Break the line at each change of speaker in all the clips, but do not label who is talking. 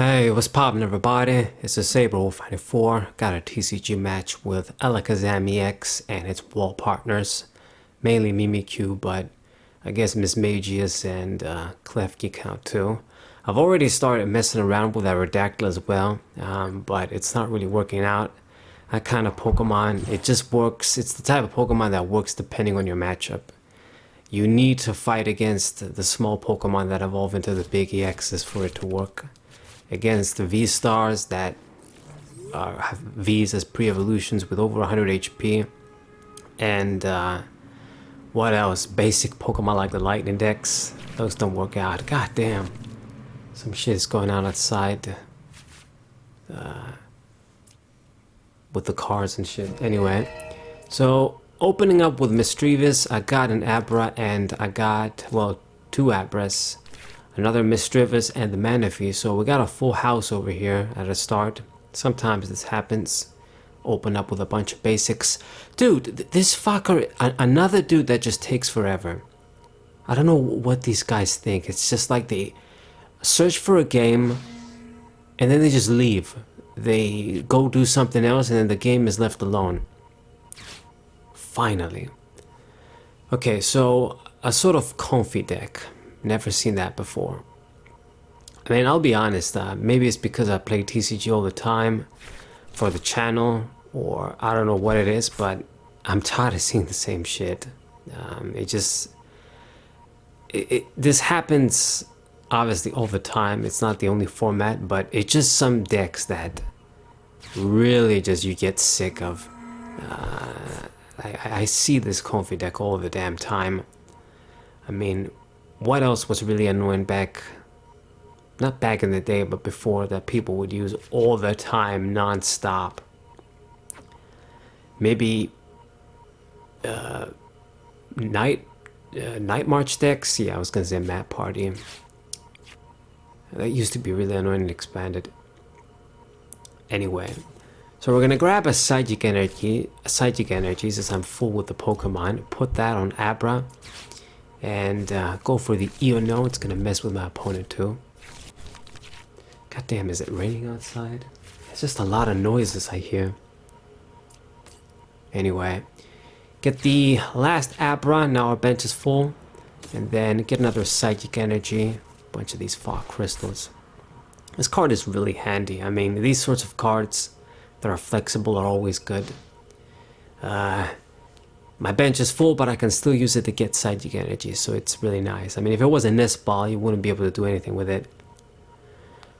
Hey, what's poppin' everybody? It's a Saber 4. Got a TCG match with Alakazam EX and its wall partners. Mainly Mimikyu, but I guess Miss Magius and Klefki count too. I've already started messing around with that Redactyl as well, but it's not really working out. That kind of Pokemon, it just works. It's the type of Pokemon that works depending on your matchup. You need to fight against the small Pokemon that evolve into the big EXs for it to work. Against the V-Stars that have Vs as pre-evolutions with over 100 HP. And what else? Basic Pokemon like the Lightning Dex. Those don't work out. God damn. Some shit is going on outside. With the cars and shit. Anyway. So, opening up with Misdreavus, I got an Abra and I got, well, two Abras. Another Misdreavus and the Manaphy, so we got a full house over here at the start. Sometimes this happens. Open up with a bunch of basics. Dude, this fucker, another dude that just takes forever. I don't know what these guys think. It's just like they search for a game and then they just leave. They go do something else and then the game is left alone. Finally. Okay, so a sort of comfy deck. Never seen that before. I mean, I'll be honest, maybe it's because I play TCG all the time for the channel, or I don't know what it is, but I'm tired of seeing the same shit. This happens obviously all the time. It's not the only format, but it's just some decks that really just you get sick of. I see this comfy deck all the damn time. I mean, what else was really annoying not back in the day, but before, that people would use all the time, non-stop? Maybe night march decks? Yeah, I was gonna say map party. That used to be really annoying and expanded. Anyway, so we're gonna grab a Psychic Energy since I'm full with the Pokemon, put that on Abra, and go for the Eono. It's gonna mess with my opponent too. God damn, is it raining outside? It's just a lot of noises I hear. Anyway, get the last Abra. Now our bench is full. And then get another Psychic Energy. Bunch of these fog crystals. This card is really handy. I mean, these sorts of cards that are flexible are always good. My bench is full, but I can still use it to get Psychic Energy, so it's really nice. I mean, if it was a Nest Ball, you wouldn't be able to do anything with it.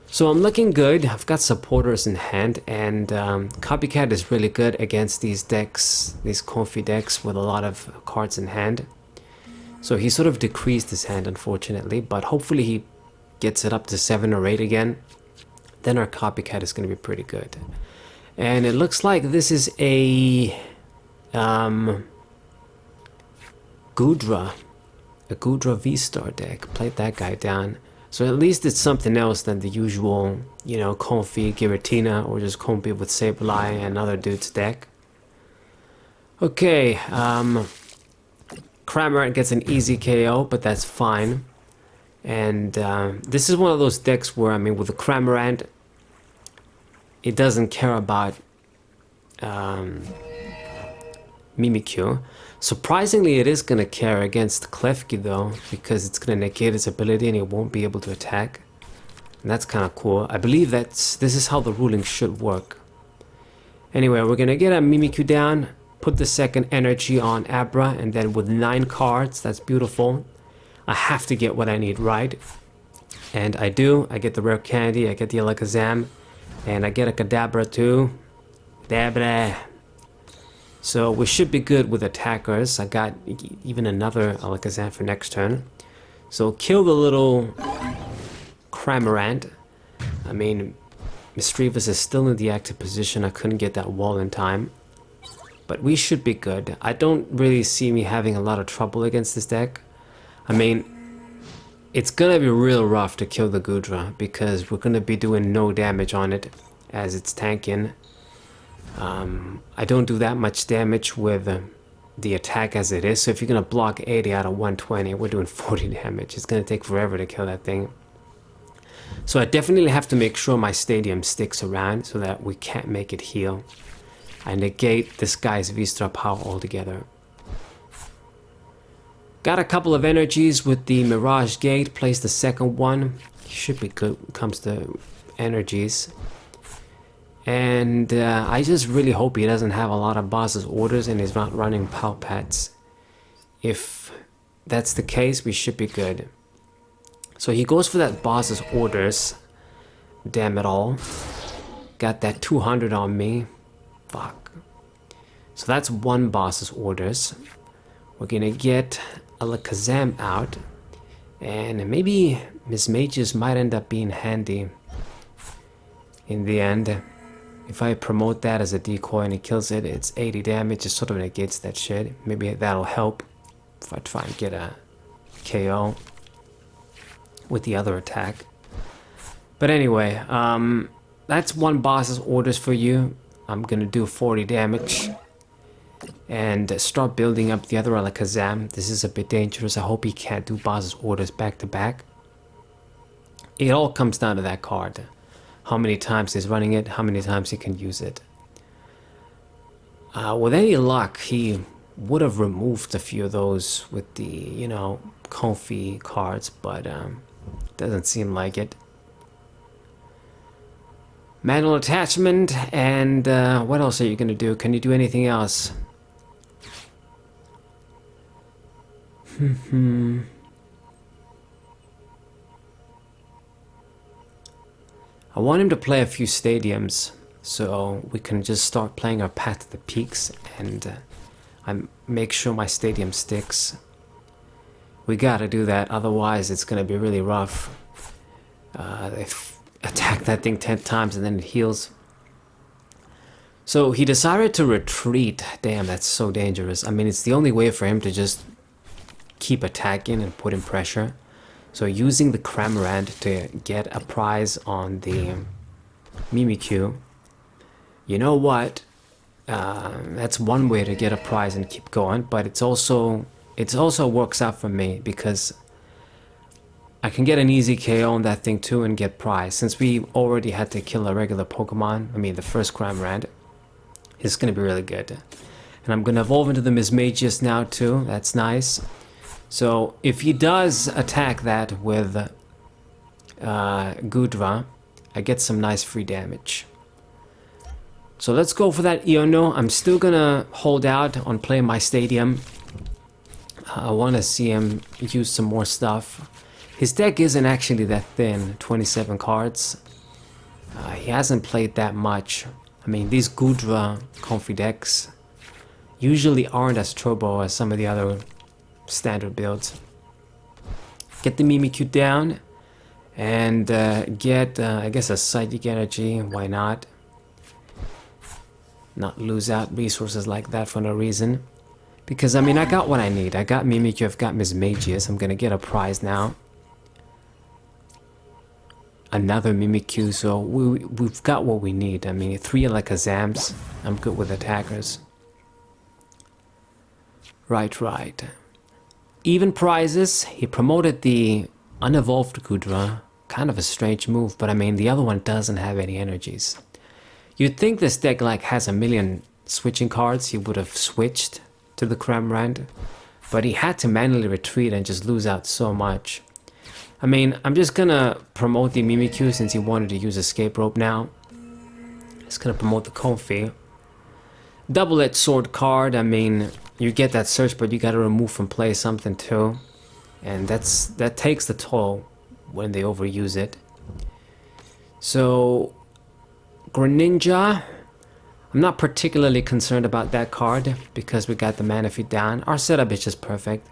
So I'm looking good. I've got supporters in hand, and Copycat is really good against these decks, these comfy decks with a lot of cards in hand. So he sort of decreased his hand, unfortunately, but hopefully he gets it up to 7 or 8 again. Then our Copycat is going to be pretty good. And it looks like this is a Goodra VSTAR deck. Played that guy down. So at least it's something else than the usual, you know, Comfy Giratina or just Comfy with Sableye and other dude's deck. Okay, Cramorant gets an easy KO, but that's fine. And this is one of those decks where, I mean, with the Cramorant, it doesn't care about Mimikyu. Surprisingly, it is going to care against Klefki though, because it's going to negate its ability and it won't be able to attack. And that's kind of cool. I believe this is how the ruling should work. Anyway, we're going to get a Mimikyu down, put the second energy on Abra, and then with 9 cards, that's beautiful. I have to get what I need right. And I do. I get the rare candy, I get the Alakazam, and I get a Kadabra too. Kadabra. So we should be good with attackers. I got even another Alakazam for next turn. So kill the little Cramorant. I mean, Misdreavus is still in the active position. I couldn't get that wall in time. But we should be good. I don't really see me having a lot of trouble against this deck. I mean, it's gonna be real rough to kill the Goodra because we're gonna be doing no damage on it as it's tanking. I don't do that much damage with the attack as it is, so if you're gonna block 80 out of 120, we're doing 40 damage. It's gonna take forever to kill that thing. So I definitely have to make sure my stadium sticks around so that we can't make it heal. I negate this guy's V-Star power altogether. Got a couple of energies with the Mirage Gate. Place the second one. Should be good when it comes to energies. And I just really hope he doesn't have a lot of boss's orders and he's not running Pal Pets. If that's the case, we should be good. So he goes for that boss's orders. Damn it all. Got that 200 on me. Fuck. So that's one boss's orders. We're gonna get Alakazam out. And maybe Miss Mages might end up being handy in the end. If I promote that as a decoy and he kills it, it's 80 damage. It sort of negates that shit. Maybe that'll help if I try and get a KO with the other attack. But anyway, that's one boss's orders for you. I'm gonna do 40 damage and start building up the other Alakazam. This is a bit dangerous. I hope he can't do boss's orders back to back. It all comes down to that card. How many times he's running it, how many times he can use it. With any luck, he would have removed a few of those with the, you know, comfy cards, but doesn't seem like it. Manual attachment, and what else are you gonna do? Can you do anything else? I want him to play a few stadiums so we can just start playing our Path to the Peaks, and I make sure my stadium sticks. We gotta do that, otherwise it's gonna be really rough. They attack that thing 10 times and then it heals. So he decided to retreat. Damn, that's so dangerous. I mean, it's the only way for him to just keep attacking and put in pressure. So using the Cramorant to get a prize on the Mimikyu. You know what? That's one way to get a prize and keep going, but it also works out for me because I can get an easy KO on that thing too and get prize. Since we already had to kill a regular Pokemon, I mean the first Cramorant, it's gonna be really good. And I'm gonna evolve into the Mismagius now too. That's nice. So if he does attack that with Goodra, I get some nice free damage. So let's go for that Iono. I'm still gonna hold out on playing my stadium. I want to see him use some more stuff. His deck isn't actually that thin, 27 cards. He hasn't played that much. I mean, these Goodra comfy decks usually aren't as turbo as some of the other standard builds. Get the Mimikyu down and get, I guess, a Psychic Energy. Why not? Not lose out resources like that for no reason. Because, I mean, I got what I need. I got Mimikyu, I've got Mismagius. I'm gonna get a prize now. Another Mimikyu, so we've got what we need. I mean, 3 Alakazams. I'm good with attackers. Right. Even prizes. He promoted the unevolved Goodra. Kind of a strange move, but I mean, the other one doesn't have any energies. You'd think this deck like has a million switching cards. He would have switched to the Cramorant, but he had to manually retreat and just lose out so much. I mean, I'm just gonna promote the Mimikyu since he wanted to use Escape Rope now. Just gonna promote the Comfy. Double-edged sword card. I mean, you get that search, but you gotta remove from play something too, and that takes the toll when they overuse it. So Greninja, I'm not particularly concerned about that card because we got the Manaphy down. Our setup is just perfect.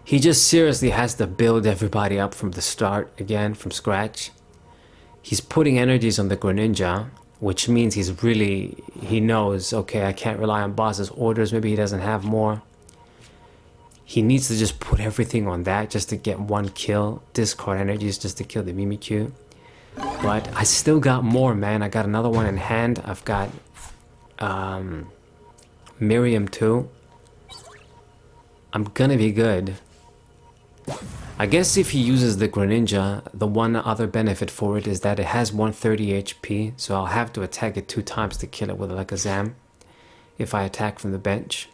He just seriously has to build everybody up from the start again, from scratch. He's putting energies on the Greninja, which means he knows, okay, I can't rely on boss's orders, maybe he doesn't have more. He needs to just put everything on that just to get one kill, discard energies just to kill the Mimikyu. But I still got more, man. I got another one in hand. I've got Miriam too. I'm gonna be good. I guess if he uses the Greninja, the one other benefit for it is that it has 130 HP, so I'll have to attack it 2 times to kill it with Alakazam if I attack from the bench.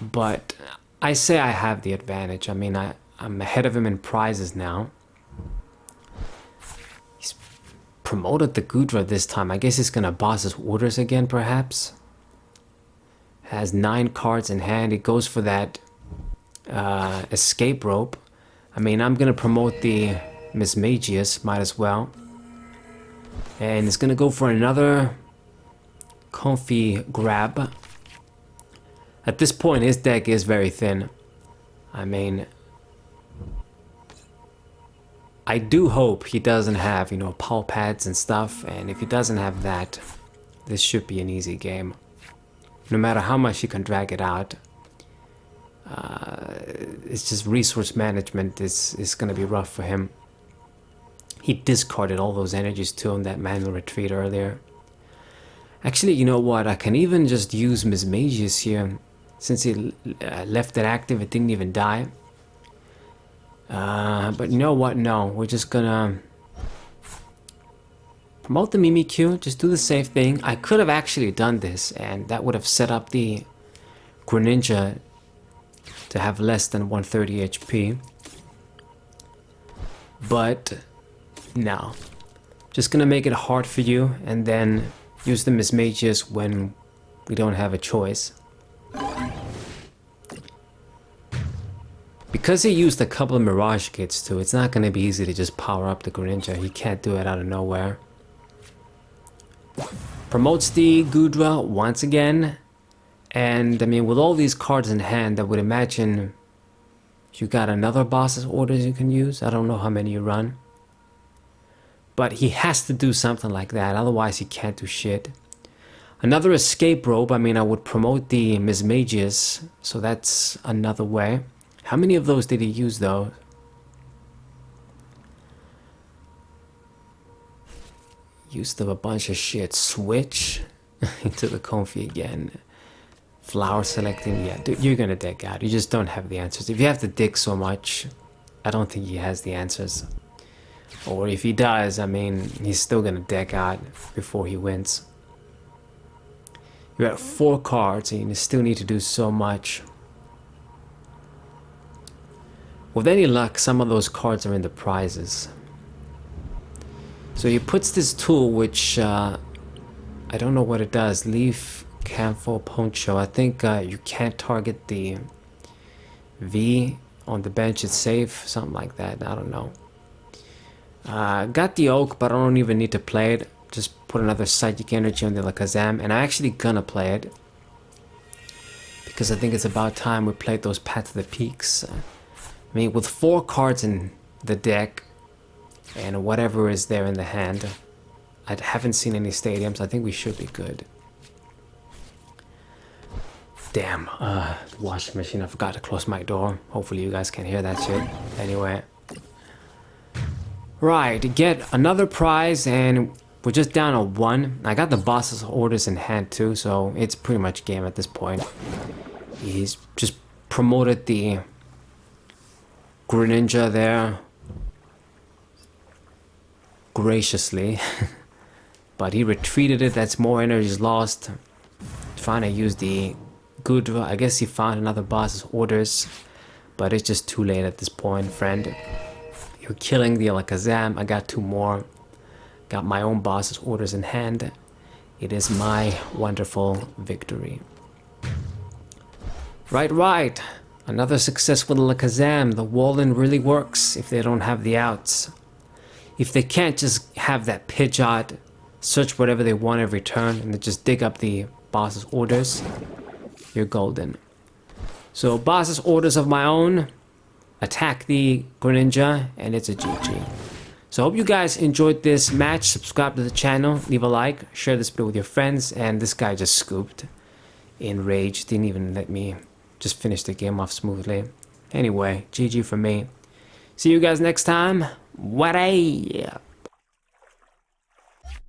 But I say I have the advantage. I mean, I'm ahead of him in prizes now. He's promoted the Goodra this time. I guess he's gonna boss his orders again, perhaps. Has 9 cards in hand. He goes for that escape rope. I mean, I'm gonna promote the Mismagius, might as well. And it's gonna go for another comfy grab. At this point, his deck is very thin. I mean, I do hope he doesn't have, you know, power pads and stuff. And if he doesn't have that, this should be an easy game. No matter how much he can drag it out. It's just resource management is going to be rough for him. He discarded all those energies too in that manual retreat earlier. Actually, you know what? I can even just use Mismagius here. Since he left it active, it didn't even die. But you know what? No, we're just gonna promote the Mimikyu. Just do the safe thing. I could have actually done this, and that would have set up the Greninja to have less than 130 HP. But no. Just gonna make it hard for you and then use the Mismagius when we don't have a choice. Because he used a couple of Mirage Kits too, it's not gonna be easy to just power up the Greninja. He can't do it out of nowhere. Promotes the Goodra once again. And I mean, with all these cards in hand, I would imagine you got another boss's orders you can use. I don't know how many you run. But he has to do something like that, otherwise he can't do shit. Another escape rope. I mean, I would promote the Mismagius, so that's another way. How many of those did he use though? Used up a bunch of shit. Switch into the Comfy again. Flower selecting, yeah, dude, you're gonna deck out. You just don't have the answers. If you have to dig so much, I don't think he has the answers. Or if he does, I mean, he's still gonna deck out before he wins. You're at 4 cards and you still need to do so much. With any luck, some of those cards are in the prizes. So he puts this tool, which I don't know what it does. Leaf Camphor Poncho. I think you can't target the V on the bench. It's safe, something like that. I don't know. Got the Oak, but I don't even need to play it. Just put another Psychic Energy on the Alakazam, and I'm actually gonna play it because I think it's about time we played those Path to the Peaks. I mean, with 4 cards in the deck and whatever is there in the hand, I haven't seen any stadiums. I think we should be good. Damn, washing machine, I forgot to close my door. Hopefully you guys can hear that shit. Anyway. Right, get another prize and we're just down to 1. I got the boss's orders in hand too, so it's pretty much game at this point. He's just promoted the Greninja there. Graciously. But he retreated it, that's more energies lost. Trying to use the Goodra. I guess he found another boss's orders, but it's just too late at this point, friend. You're killing the Alakazam. I got 2 more. Got my own boss's orders in hand. It is my wonderful victory. Right. Another successful Alakazam. The Wallen really works if they don't have the outs. If they can't just have that Pidgeot, search whatever they want every turn, and then just dig up the boss's orders, you're golden. So boss's orders of my own, attack the Greninja, and it's a GG. So I hope you guys enjoyed this match. Subscribe to the channel, leave a like, share this video with your friends, and this guy just scooped in rage. Didn't even let me just finish the game off smoothly. Anyway, GG for me. See you guys next time. What a